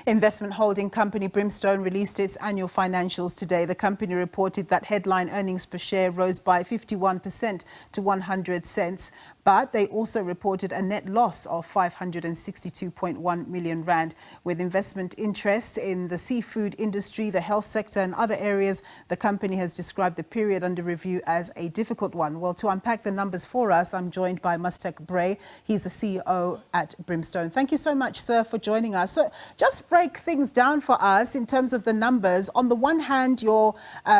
Investment holding company Brimstone released its annual financials today. The company reported that headline earnings per share rose by 51% to 100 cents, but they also reported a net loss of 562.1 million rand. With investment interests in the seafood industry, the health sector and other areas, the company has described the period under review as a difficult one. Well, to unpack the numbers for us, I'm joined by Mustaq Brey. He's the CEO at Brimstone. Thank you so much, sir, for joining us. So just break things down for us in terms of the numbers. On the one hand, you're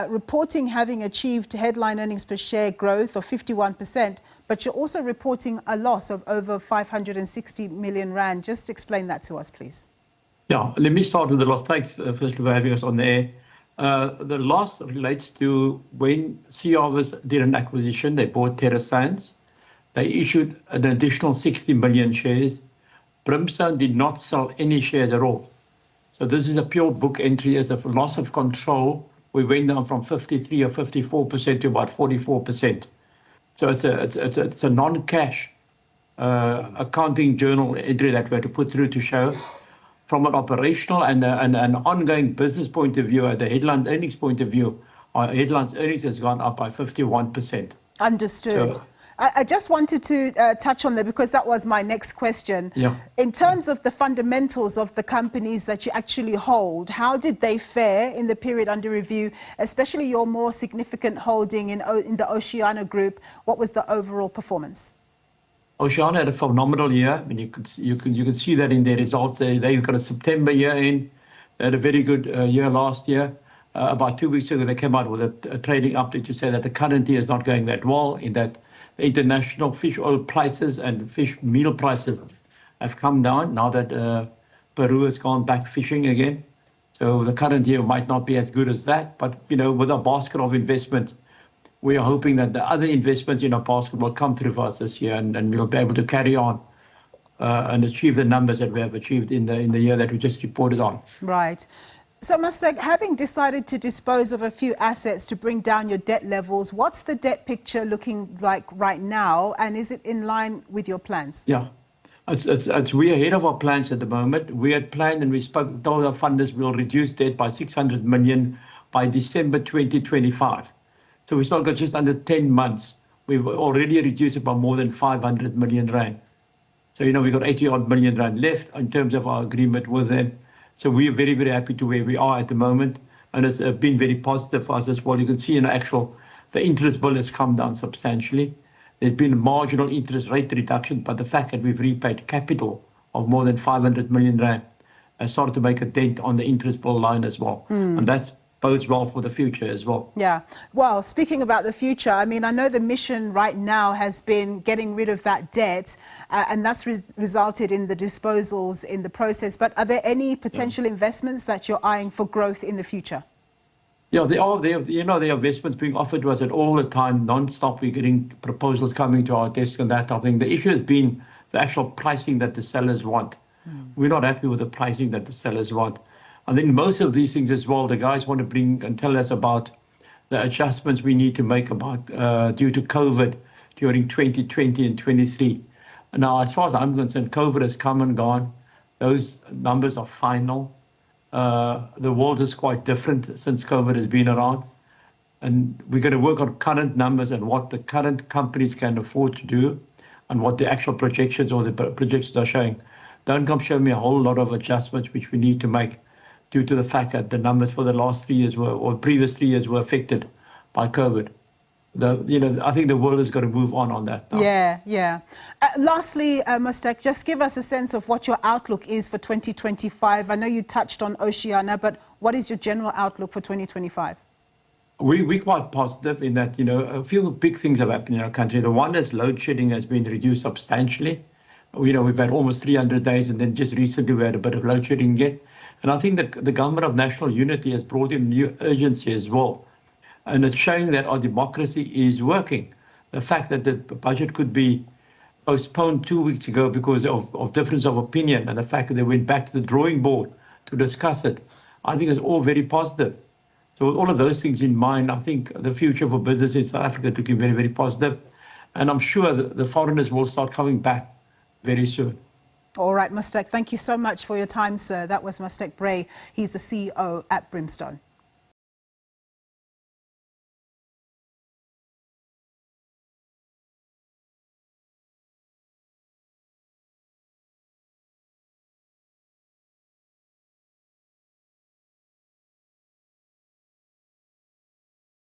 reporting having achieved headline earnings per share growth of 51%, but you're also reporting a loss of over 560 million rand. Just explain that to us, please. Yeah, let me start with the loss. Thanks, first for having us on the air. The loss relates to when Sea Harvest did an acquisition. They bought Terra Sands. They issued an additional 60 million shares. Brimstone did not sell any shares at all. So this is a pure book entry as a loss of control. We went down from 53 or 54% to about 44%. So it's a non-cash accounting journal entry that we had to put through to show from an operational and an ongoing business point of view, at the headline earnings point of view, our headline earnings has gone up by 51%. Understood. I just wanted to touch on that because that was my next question. Yeah. In terms of the fundamentals of the companies that you actually hold, how did they fare in the period under review, especially your more significant holding in the Oceana Group? What was the overall performance? Oceana had a phenomenal year. I mean, you can see that in their results. They've got a September year in. They had a very good year last year. About 2 weeks ago, they came out with a trading update to say that the current year is not going that well, in that the international fish oil prices and fish meal prices have come down now that Peru has gone back fishing again. So the current year might not be as good as that. But, you know, with our basket of investment, we are hoping that the other investments in our basket will come through for us this year, and we'll be able to carry on and achieve the numbers that we have achieved in the year that we just reported on. Right. So, Mustaq, having decided to dispose of a few assets to bring down your debt levels, what's the debt picture looking like right now, and is it in line with your plans? Yeah, we're ahead of our plans at the moment. We had planned and we told our funders we'll reduce debt by 600 million by December 2025. So we still got just under 10 months. We've already reduced it by more than 500 million rand. So, you know, we've got 80-odd million rand left in terms of our agreement with them. So we are very, very happy to where we are at the moment. And it's been very positive for us as well. You can see in the interest bill has come down substantially. There's been a marginal interest rate reduction, but the fact that we've repaid capital of more than 500 million rand has started to make a dent on the interest bill line as well. And that bodes well for the future as well. Yeah. Well, speaking about the future, I mean, I know the mission right now has been getting rid of that debt, and that's resulted in the disposals in the process. But are there any potential investments that you're eyeing for growth in the future? Yeah, there are investments being offered to us at all the time, non-stop. We're getting proposals coming to our desk and that. I think the issue has been the actual pricing that the sellers want. We're not happy with the pricing that the sellers want. I think most of these things as well, the guys want to bring and tell us about the adjustments we need to make about due to COVID during 2020 and 23. Now, as far as I'm concerned, COVID has come and gone. Those numbers are final. The world is quite different since COVID has been around. And we're going to work on current numbers and what the current companies can afford to do and what the actual projections or the projections are showing. Don't come show me a whole lot of adjustments which we need to make, due to the fact that the numbers for the last 3 years or previous 3 years were affected by COVID. I think the world has got to move on that now. Yeah. Lastly, Mustaq, just give us a sense of what your outlook is for 2025. I know you touched on Oceana, but what is your general outlook for 2025? We're quite positive in that, a few big things have happened in our country. The one is load shedding has been reduced substantially. We've had almost 300 days, and then just recently we had a bit of load shedding again. And I think that the government of national unity has brought in new urgency as well. And it's showing that our democracy is working. The fact that the budget could be postponed 2 weeks ago because of difference of opinion, and the fact that they went back to the drawing board to discuss it, I think is all very positive. So with all of those things in mind, I think the future for business in South Africa is looking very, very positive. And I'm sure that the foreigners will start coming back very soon. All right, Mustaq, thank you so much for your time, sir. That was Mustaq Brey. He's the CEO at Brimstone.